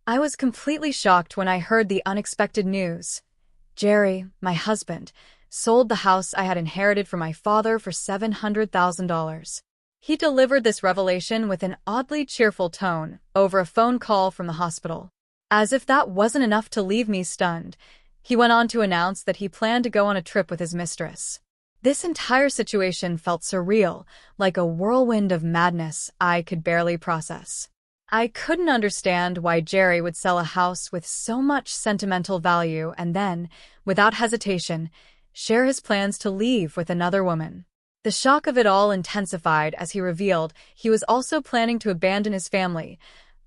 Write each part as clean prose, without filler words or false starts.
I was completely shocked when I heard the unexpected news. Jerry, my husband, sold the house I had inherited from my father for $700,000. He delivered this revelation with an oddly cheerful tone over a phone call from the hospital. As if that wasn't enough to leave me stunned, he went on to announce that he planned to go on a trip with his mistress. This entire situation felt surreal, like a whirlwind of madness I could barely process. I couldn't understand why Jerry would sell a house with so much sentimental value and then, without hesitation, share his plans to leave with another woman. The shock of it all intensified as he revealed he was also planning to abandon his family,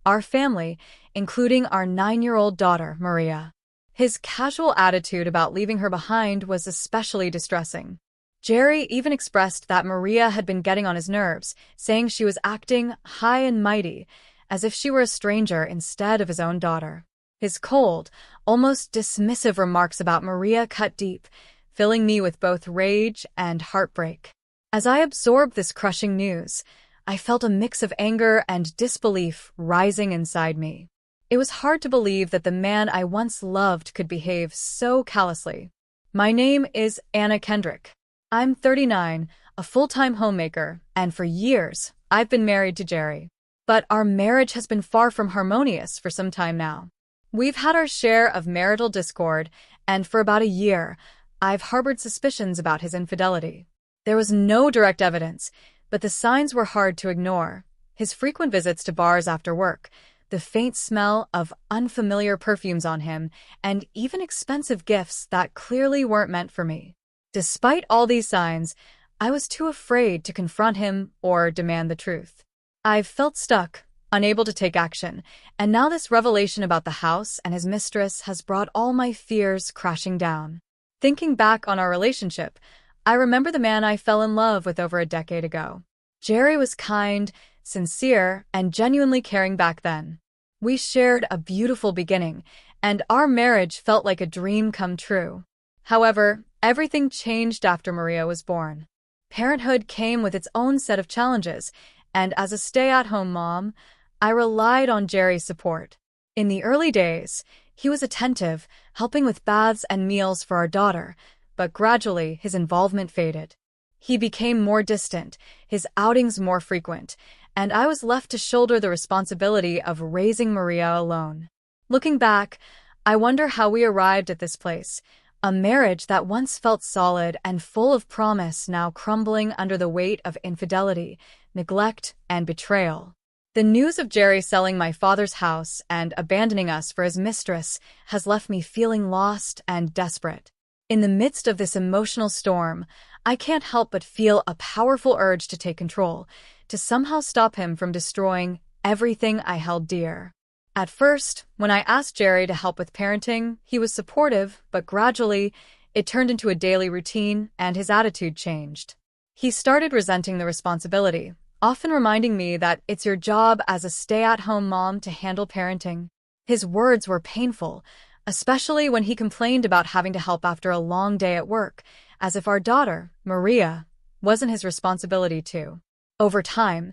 our family, including our 9-year-old daughter, Maria. His casual attitude about leaving her behind was especially distressing. Jerry even expressed that Maria had been getting on his nerves, saying she was acting high and mighty, as if she were a stranger instead of his own daughter. His cold, almost dismissive remarks about Maria cut deep, filling me with both rage and heartbreak. As I absorbed this crushing news, I felt a mix of anger and disbelief rising inside me. It was hard to believe that the man I once loved could behave so callously. My name is Anna Kendrick. I'm 39, a full-time homemaker, and for years, I've been married to Jerry. But our marriage has been far from harmonious for some time now. We've had our share of marital discord, and for about a year, I've harbored suspicions about his infidelity. There was no direct evidence, but the signs were hard to ignore. His frequent visits to bars after work, the faint smell of unfamiliar perfumes on him, and even expensive gifts that clearly weren't meant for me. Despite all these signs, I was too afraid to confront him or demand the truth. I've felt stuck, unable to take action, and now this revelation about the house and his mistress has brought all my fears crashing down. Thinking back on our relationship, I remember the man I fell in love with over a decade ago. Jerry was kind, sincere, and genuinely caring back then. We shared a beautiful beginning, and our marriage felt like a dream come true. However, everything changed after Maria was born. Parenthood came with its own set of challenges, and as a stay-at-home mom, I relied on Jerry's support. In the early days, he was attentive, helping with baths and meals for our daughter, but gradually his involvement faded. He became more distant, his outings more frequent, and I was left to shoulder the responsibility of raising Maria alone. Looking back, I wonder how we arrived at this place, a marriage that once felt solid and full of promise now crumbling under the weight of infidelity, neglect, and betrayal. The news of Jerry selling my father's house and abandoning us for his mistress has left me feeling lost and desperate. In the midst of this emotional storm, I can't help but feel a powerful urge to take control, to somehow stop him from destroying everything I held dear. At first, when I asked Jerry to help with parenting, he was supportive, but gradually, it turned into a daily routine and his attitude changed. He started resenting the responsibility, often reminding me that it's your job as a stay-at-home mom to handle parenting. His words were painful, especially when he complained about having to help after a long day at work, as if our daughter, Maria, wasn't his responsibility too. Over time,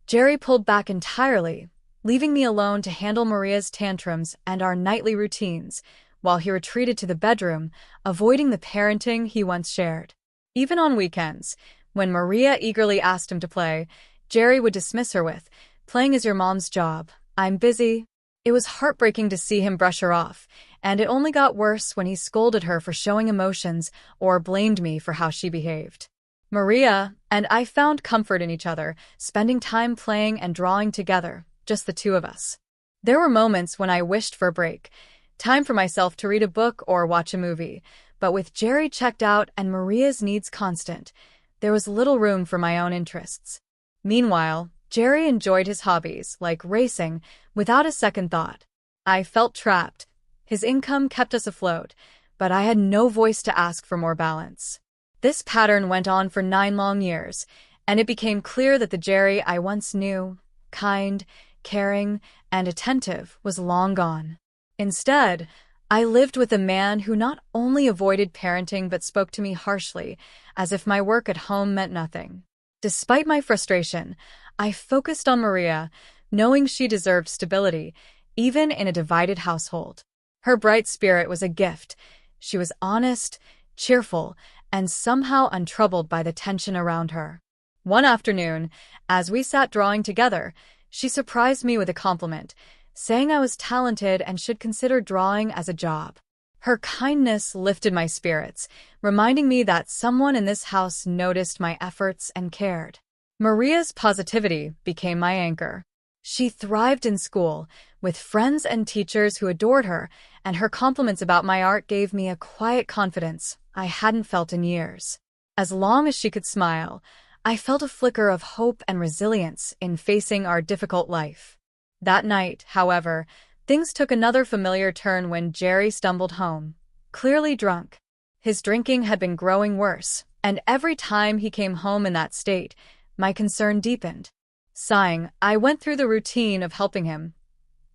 Jerry pulled back entirely, leaving me alone to handle Maria's tantrums and our nightly routines, while he retreated to the bedroom, avoiding the parenting he once shared. Even on weekends, when Maria eagerly asked him to play, Jerry would dismiss her with, "Playing is your mom's job. I'm busy." It was heartbreaking to see him brush her off, and it only got worse when he scolded her for showing emotions or blamed me for how she behaved. Maria and I found comfort in each other, spending time playing and drawing together, just the two of us. There were moments when I wished for a break, time for myself to read a book or watch a movie, but with Jerry checked out and Maria's needs constant, there was little room for my own interests. Meanwhile, Jerry enjoyed his hobbies, like racing, without a second thought. I felt trapped. His income kept us afloat, but I had no voice to ask for more balance. This pattern went on for 9 long years, and it became clear that the Jerry I once knew, kind, caring, and attentive, was long gone. Instead, I lived with a man who not only avoided parenting but spoke to me harshly, as if my work at home meant nothing. Despite my frustration, I focused on Maria, knowing she deserved stability, even in a divided household. Her bright spirit was a gift. She was honest, cheerful, and somehow untroubled by the tension around her. One afternoon, as we sat drawing together, she surprised me with a compliment, saying I was talented and should consider drawing as a job. Her kindness lifted my spirits, reminding me that someone in this house noticed my efforts and cared. Maria's positivity became my anchor. She thrived in school, with friends and teachers who adored her, and her compliments about my art gave me a quiet confidence I hadn't felt in years. As long as she could smile, I felt a flicker of hope and resilience in facing our difficult life. That night, however, things took another familiar turn when Jerry stumbled home, clearly drunk. His drinking had been growing worse, and every time he came home in that state, my concern deepened. Sighing, I went through the routine of helping him,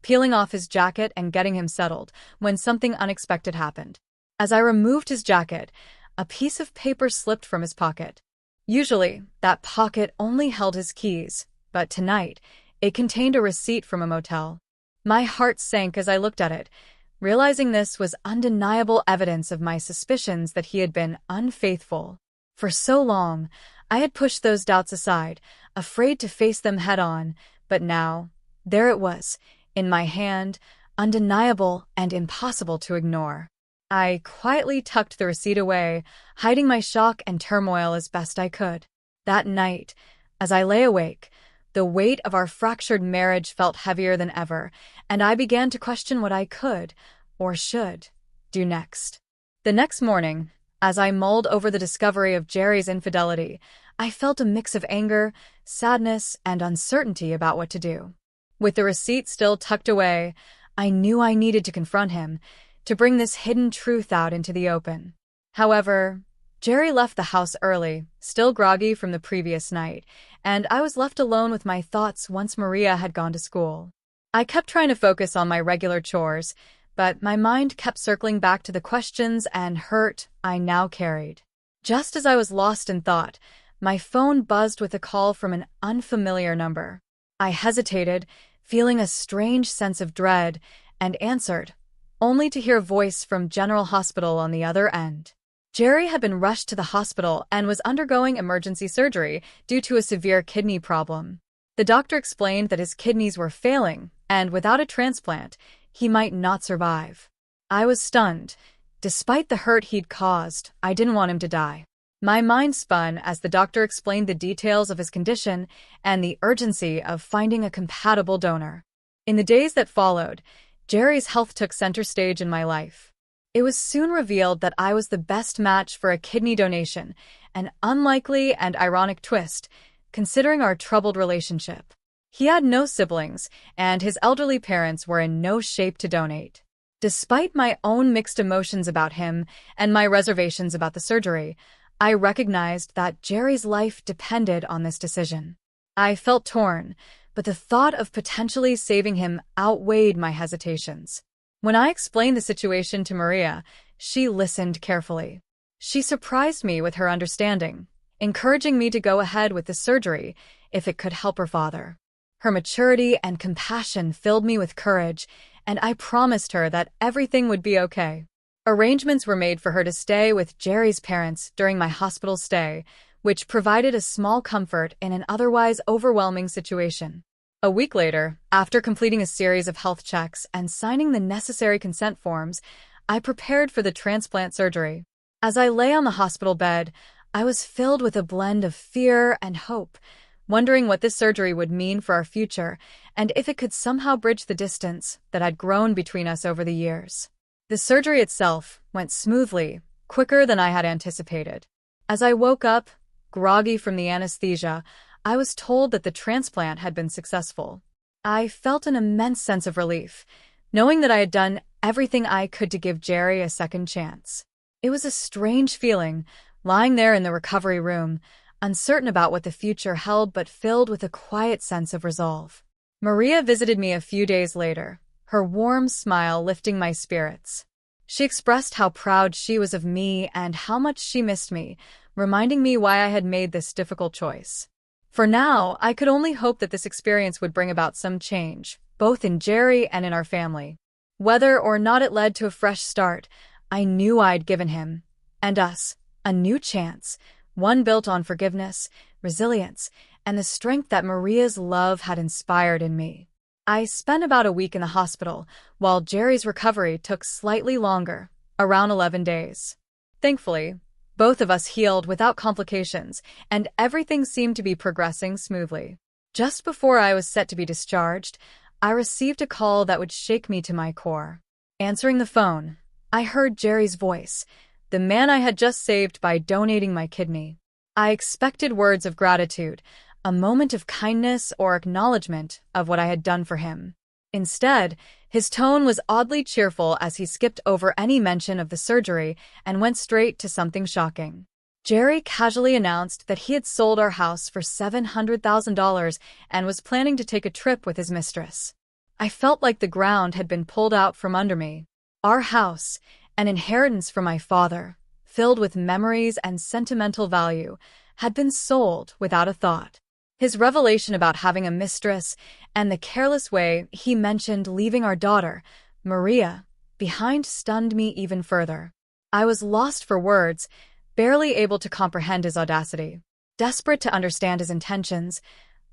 peeling off his jacket and getting him settled, when something unexpected happened. As I removed his jacket, a piece of paper slipped from his pocket. Usually, that pocket only held his keys, but tonight, it contained a receipt from a motel. My heart sank as I looked at it, realizing this was undeniable evidence of my suspicions that he had been unfaithful. For so long, I had pushed those doubts aside, afraid to face them head-on, but now, there it was, in my hand, undeniable and impossible to ignore. I quietly tucked the receipt away, hiding my shock and turmoil as best I could. That night, as I lay awake, the weight of our fractured marriage felt heavier than ever, and I began to question what I could, or should, do next. The next morning, as I mulled over the discovery of Jerry's infidelity, I felt a mix of anger, sadness, and uncertainty about what to do. With the receipt still tucked away, I knew I needed to confront him, to bring this hidden truth out into the open. However, Jerry left the house early, still groggy from the previous night, and I was left alone with my thoughts once Maria had gone to school. I kept trying to focus on my regular chores, but my mind kept circling back to the questions and hurt I now carried. Just as I was lost in thought, my phone buzzed with a call from an unfamiliar number. I hesitated, feeling a strange sense of dread, and answered, only to hear a voice from General Hospital on the other end. Jerry had been rushed to the hospital and was undergoing emergency surgery due to a severe kidney problem. The doctor explained that his kidneys were failing, and without a transplant, he might not survive. I was stunned. Despite the hurt he'd caused, I didn't want him to die. My mind spun as the doctor explained the details of his condition and the urgency of finding a compatible donor. In the days that followed, Jerry's health took center stage in my life. It was soon revealed that I was the best match for a kidney donation, an unlikely and ironic twist, considering our troubled relationship. He had no siblings, and his elderly parents were in no shape to donate. Despite my own mixed emotions about him and my reservations about the surgery, I recognized that Jerry's life depended on this decision. I felt torn, but the thought of potentially saving him outweighed my hesitations. When I explained the situation to Maria, she listened carefully. She surprised me with her understanding, encouraging me to go ahead with the surgery if it could help her father. Her maturity and compassion filled me with courage, and I promised her that everything would be okay. Arrangements were made for her to stay with Jerry's parents during my hospital stay, which provided a small comfort in an otherwise overwhelming situation. A week later, after completing a series of health checks and signing the necessary consent forms, I prepared for the transplant surgery. As I lay on the hospital bed, I was filled with a blend of fear and hope, wondering what this surgery would mean for our future and if it could somehow bridge the distance that had grown between us over the years. The surgery itself went smoothly, quicker than I had anticipated. As I woke up, groggy from the anesthesia, I was told that the transplant had been successful. I felt an immense sense of relief, knowing that I had done everything I could to give Jerry a second chance. It was a strange feeling, lying there in the recovery room, uncertain about what the future held but filled with a quiet sense of resolve. Maria visited me a few days later, her warm smile lifting my spirits. She expressed how proud she was of me and how much she missed me, reminding me why I had made this difficult choice. For now, I could only hope that this experience would bring about some change, both in Jerry and in our family. Whether or not it led to a fresh start, I knew I'd given him, and us, a new chance, one built on forgiveness, resilience, and the strength that Maria's love had inspired in me. I spent about a week in the hospital, while Jerry's recovery took slightly longer, around 11 days. Thankfully, both of us healed without complications, and everything seemed to be progressing smoothly. Just before I was set to be discharged, I received a call that would shake me to my core. Answering the phone, I heard Jerry's voice, the man I had just saved by donating my kidney. I expected words of gratitude, a moment of kindness or acknowledgement of what I had done for him. Instead, his tone was oddly cheerful as he skipped over any mention of the surgery and went straight to something shocking. Jerry casually announced that he had sold our house for $700,000 and was planning to take a trip with his mistress. I felt like the ground had been pulled out from under me. Our house, an inheritance from my father, filled with memories and sentimental value, had been sold without a thought. His revelation about having a mistress and the careless way he mentioned leaving our daughter, Maria, behind stunned me even further. I was lost for words, barely able to comprehend his audacity. Desperate to understand his intentions,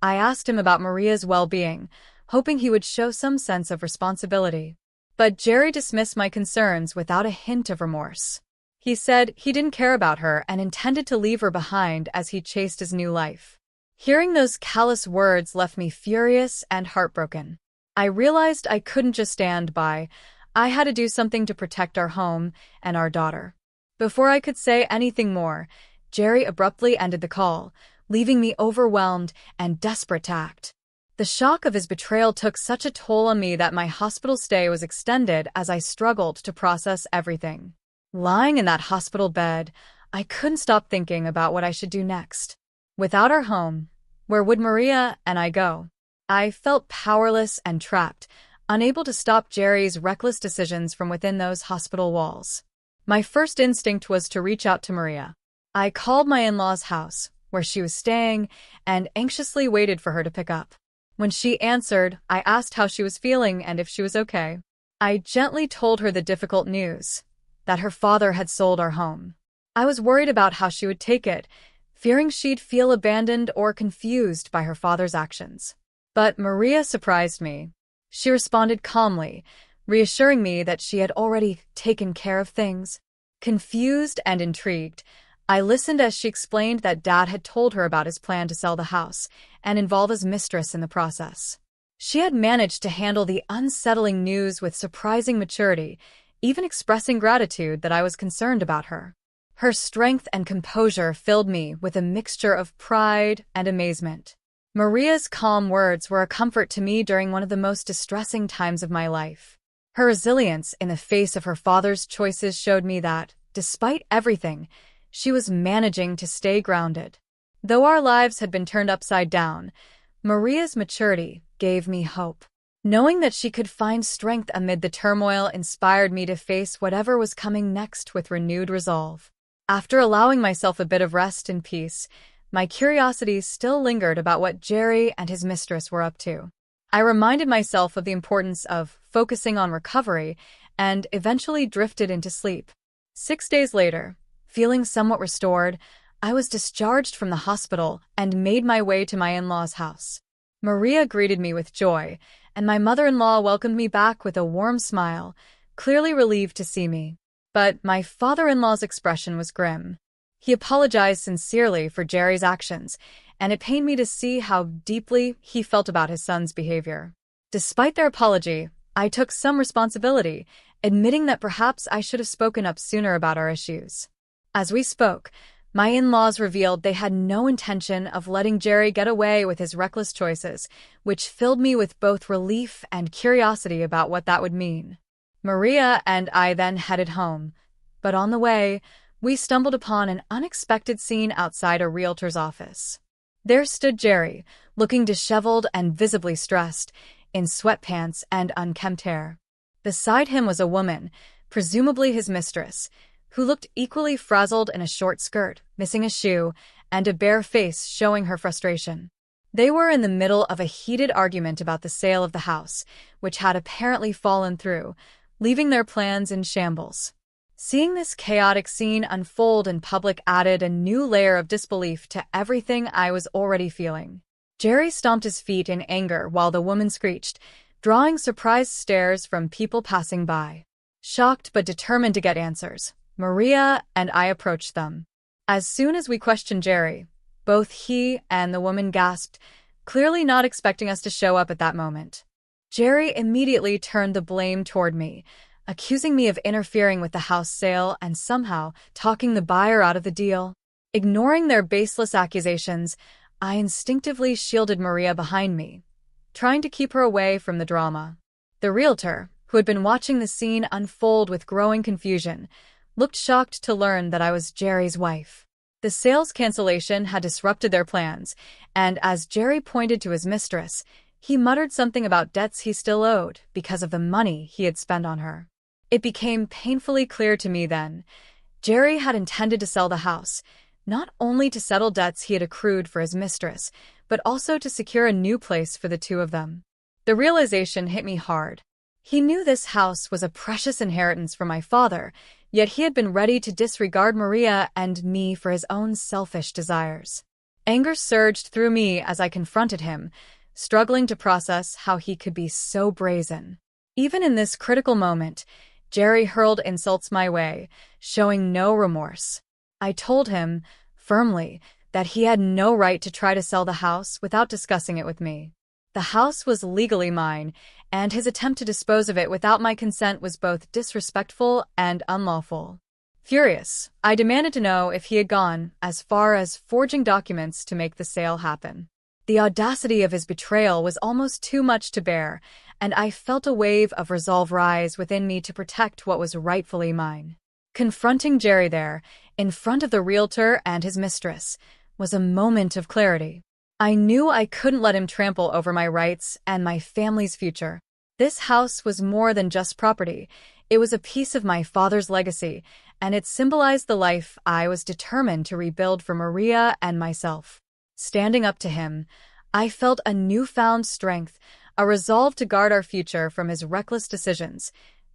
I asked him about Maria's well-being, hoping he would show some sense of responsibility. But Jerry dismissed my concerns without a hint of remorse. He said he didn't care about her and intended to leave her behind as he chased his new life. Hearing those callous words left me furious and heartbroken. I realized I couldn't just stand by. I had to do something to protect our home and our daughter. Before I could say anything more, Jerry abruptly ended the call, leaving me overwhelmed and desperate to act. The shock of his betrayal took such a toll on me that my hospital stay was extended as I struggled to process everything. Lying in that hospital bed, I couldn't stop thinking about what I should do next. Without our home, where would Maria and I go? I felt powerless and trapped, unable to stop Jerry's reckless decisions from within those hospital walls. My first instinct was to reach out to Maria. I called my in-laws' house, where she was staying, and anxiously waited for her to pick up. When she answered, I asked how she was feeling and if she was okay. I gently told her the difficult news, that her father had sold our home. I was worried about how she would take it, fearing she'd feel abandoned or confused by her father's actions. But Maria surprised me. She responded calmly, reassuring me that she had already taken care of things. Confused and intrigued, I listened as she explained that Dad had told her about his plan to sell the house and involve his mistress in the process. She had managed to handle the unsettling news with surprising maturity, even expressing gratitude that I was concerned about her. Her strength and composure filled me with a mixture of pride and amazement. Maria's calm words were a comfort to me during one of the most distressing times of my life. Her resilience in the face of her father's choices showed me that, despite everything, she was managing to stay grounded. Though our lives had been turned upside down, Maria's maturity gave me hope. Knowing that she could find strength amid the turmoil inspired me to face whatever was coming next with renewed resolve. After allowing myself a bit of rest and peace, my curiosity still lingered about what Jerry and his mistress were up to. I reminded myself of the importance of focusing on recovery and eventually drifted into sleep. 6 days later, feeling somewhat restored, I was discharged from the hospital and made my way to my in-laws' house. Maria greeted me with joy, and my mother-in-law welcomed me back with a warm smile, clearly relieved to see me. But my father-in-law's expression was grim. He apologized sincerely for Jerry's actions, and it pained me to see how deeply he felt about his son's behavior. Despite their apology, I took some responsibility, admitting that perhaps I should have spoken up sooner about our issues. As we spoke, my in-laws revealed they had no intention of letting Jerry get away with his reckless choices, which filled me with both relief and curiosity about what that would mean. Maria and I then headed home, but on the way, we stumbled upon an unexpected scene outside a realtor's office. There stood Jerry, looking disheveled and visibly stressed, in sweatpants and unkempt hair. Beside him was a woman, presumably his mistress, who looked equally frazzled in a short skirt, missing a shoe, and a bare face showing her frustration. They were in the middle of a heated argument about the sale of the house, which had apparently fallen through, leaving their plans in shambles. Seeing this chaotic scene unfold in public added a new layer of disbelief to everything I was already feeling. Jerry stomped his feet in anger while the woman screeched, drawing surprised stares from people passing by. Shocked but determined to get answers, Maria and I approached them. As soon as we questioned Jerry, both he and the woman gasped, clearly not expecting us to show up at that moment. Jerry immediately turned the blame toward me, accusing me of interfering with the house sale and somehow talking the buyer out of the deal. Ignoring their baseless accusations, I instinctively shielded Maria behind me, trying to keep her away from the drama. The realtor, who had been watching the scene unfold with growing confusion, looked shocked to learn that I was Jerry's wife. The sales cancellation had disrupted their plans, and as Jerry pointed to his mistress, he muttered something about debts he still owed because of the money he had spent on her. It became painfully clear to me then. Jerry had intended to sell the house, not only to settle debts he had accrued for his mistress, but also to secure a new place for the two of them. The realization hit me hard. He knew this house was a precious inheritance from my father, yet he had been ready to disregard Maria and me for his own selfish desires. Anger surged through me as I confronted him, struggling to process how he could be so brazen. Even in this critical moment, Jerry hurled insults my way, showing no remorse. I told him, firmly, that he had no right to try to sell the house without discussing it with me. The house was legally mine, and his attempt to dispose of it without my consent was both disrespectful and unlawful. Furious, I demanded to know if he had gone as far as forging documents to make the sale happen. The audacity of his betrayal was almost too much to bear, and I felt a wave of resolve rise within me to protect what was rightfully mine. Confronting Jerry there, in front of the realtor and his mistress, was a moment of clarity. I knew I couldn't let him trample over my rights and my family's future. This house was more than just property. It was a piece of my father's legacy, and it symbolized the life I was determined to rebuild for Maria and myself. Standing up to him, I felt a newfound strength, a resolve to guard our future from his reckless decisions,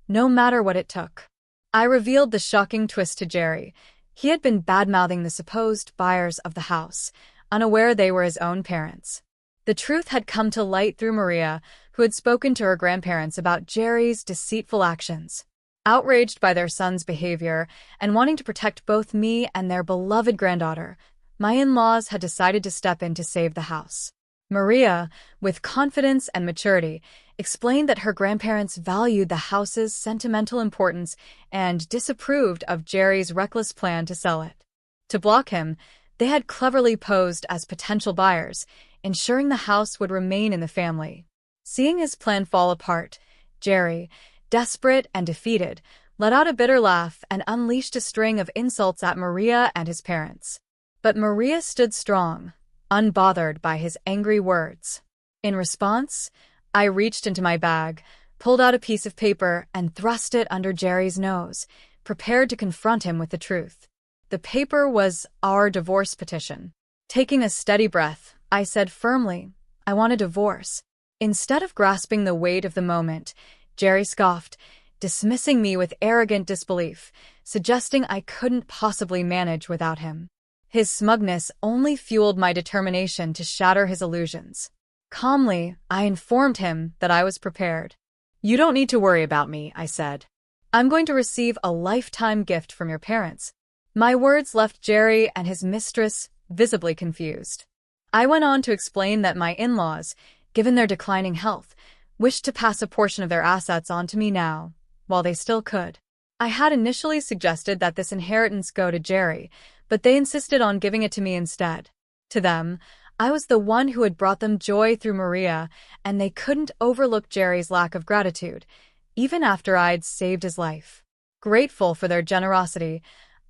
no matter what it took. I revealed the shocking twist to Jerry. He had been bad-mouthing the supposed buyers of the house, unaware they were his own parents. The truth had come to light through Maria, who had spoken to her grandparents about Jerry's deceitful actions. Outraged by their son's behavior and wanting to protect both me and their beloved granddaughter, my in-laws had decided to step in to save the house. Maria, with confidence and maturity, explained that her grandparents valued the house's sentimental importance and disapproved of Jerry's reckless plan to sell it. To block him, they had cleverly posed as potential buyers, ensuring the house would remain in the family. Seeing his plan fall apart, Jerry, desperate and defeated, let out a bitter laugh and unleashed a string of insults at Maria and his parents. But Maria stood strong, unbothered by his angry words. In response, I reached into my bag, pulled out a piece of paper, and thrust it under Jerry's nose, prepared to confront him with the truth. The paper was our divorce petition. Taking a steady breath, I said firmly, "I want a divorce." Instead of grasping the weight of the moment, Jerry scoffed, dismissing me with arrogant disbelief, suggesting I couldn't possibly manage without him. His smugness only fueled my determination to shatter his illusions. Calmly, I informed him that I was prepared. "You don't need to worry about me," I said. "I'm going to receive a lifetime gift from your parents." My words left Jerry and his mistress visibly confused. I went on to explain that my in-laws, given their declining health, wished to pass a portion of their assets on to me now, while they still could. I had initially suggested that this inheritance go to Jerry, but they insisted on giving it to me instead. To them, I was the one who had brought them joy through Maria, and they couldn't overlook Jerry's lack of gratitude, even after I'd saved his life. Grateful for their generosity,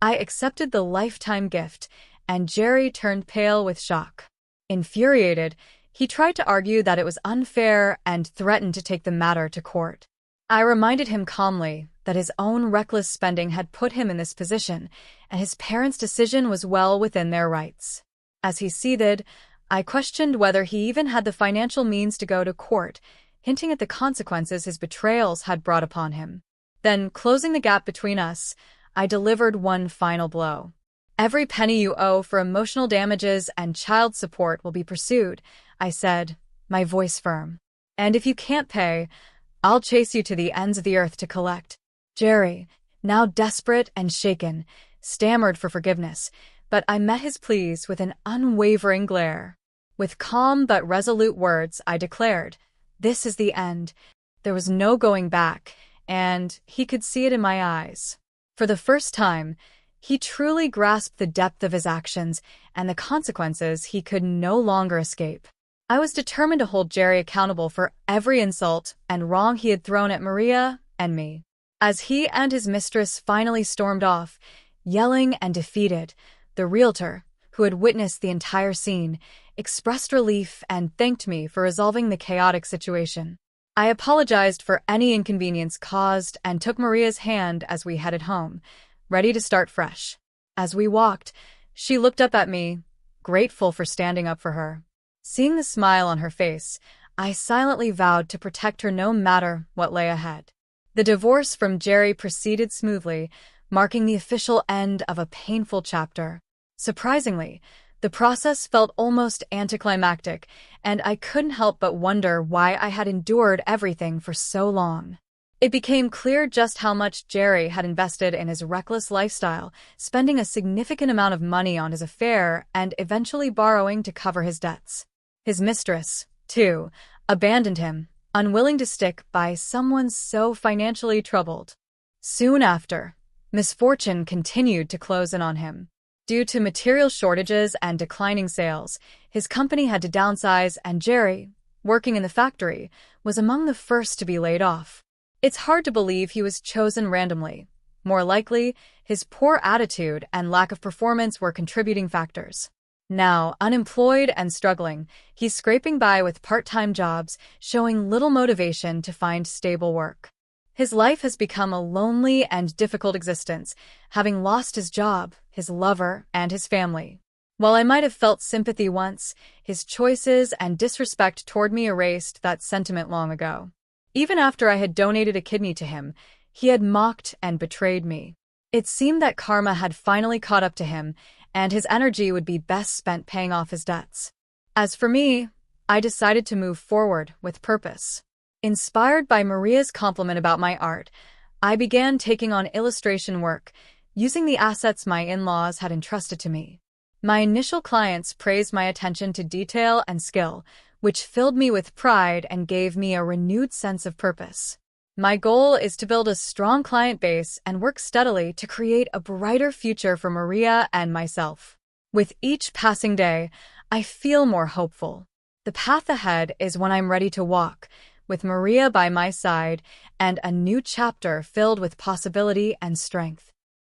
I accepted the lifetime gift, and Jerry turned pale with shock. Infuriated, he tried to argue that it was unfair and threatened to take the matter to court. I reminded him calmly that his own reckless spending had put him in this position, and his parents' decision was well within their rights. As he seethed, I questioned whether he even had the financial means to go to court, hinting at the consequences his betrayals had brought upon him. Then, closing the gap between us, I delivered one final blow. "Every penny you owe for emotional damages and child support will be pursued," I said, my voice firm. "And if you can't pay, I'll chase you to the ends of the earth to collect." Jerry, now desperate and shaken, stammered for forgiveness, but I met his pleas with an unwavering glare. With calm but resolute words, I declared, "This is the end." There was no going back, and he could see it in my eyes. For the first time, he truly grasped the depth of his actions and the consequences he could no longer escape. I was determined to hold Jerry accountable for every insult and wrong he had thrown at Maria and me. As he and his mistress finally stormed off, yelling and defeated, the realtor, who had witnessed the entire scene, expressed relief and thanked me for resolving the chaotic situation. I apologized for any inconvenience caused and took Maria's hand as we headed home, ready to start fresh. As we walked, she looked up at me, grateful for standing up for her. Seeing the smile on her face, I silently vowed to protect her no matter what lay ahead. The divorce from Jerry proceeded smoothly, marking the official end of a painful chapter. Surprisingly, the process felt almost anticlimactic, and I couldn't help but wonder why I had endured everything for so long. It became clear just how much Jerry had invested in his reckless lifestyle, spending a significant amount of money on his affair and eventually borrowing to cover his debts. His mistress, too, abandoned him, unwilling to stick by someone so financially troubled. Soon after, misfortune continued to close in on him. Due to material shortages and declining sales, his company had to downsize, and Jerry, working in the factory, was among the first to be laid off. It's hard to believe he was chosen randomly. More likely, his poor attitude and lack of performance were contributing factors. Now, unemployed and struggling, he's scraping by with part-time jobs, showing little motivation to find stable work. His life has become a lonely and difficult existence, having lost his job, his lover, and his family. While I might have felt sympathy once, his choices and disrespect toward me erased that sentiment long ago. Even after I had donated a kidney to him, he had mocked and betrayed me. It seemed that karma had finally caught up to him, and his energy would be best spent paying off his debts. As for me, I decided to move forward with purpose. Inspired by Maria's compliment about my art, I began taking on illustration work, using the assets my in-laws had entrusted to me. My initial clients praised my attention to detail and skill, which filled me with pride and gave me a renewed sense of purpose. My goal is to build a strong client base and work steadily to create a brighter future for Maria and myself. With each passing day, I feel more hopeful. The path ahead is one I'm ready to walk, with Maria by my side and a new chapter filled with possibility and strength.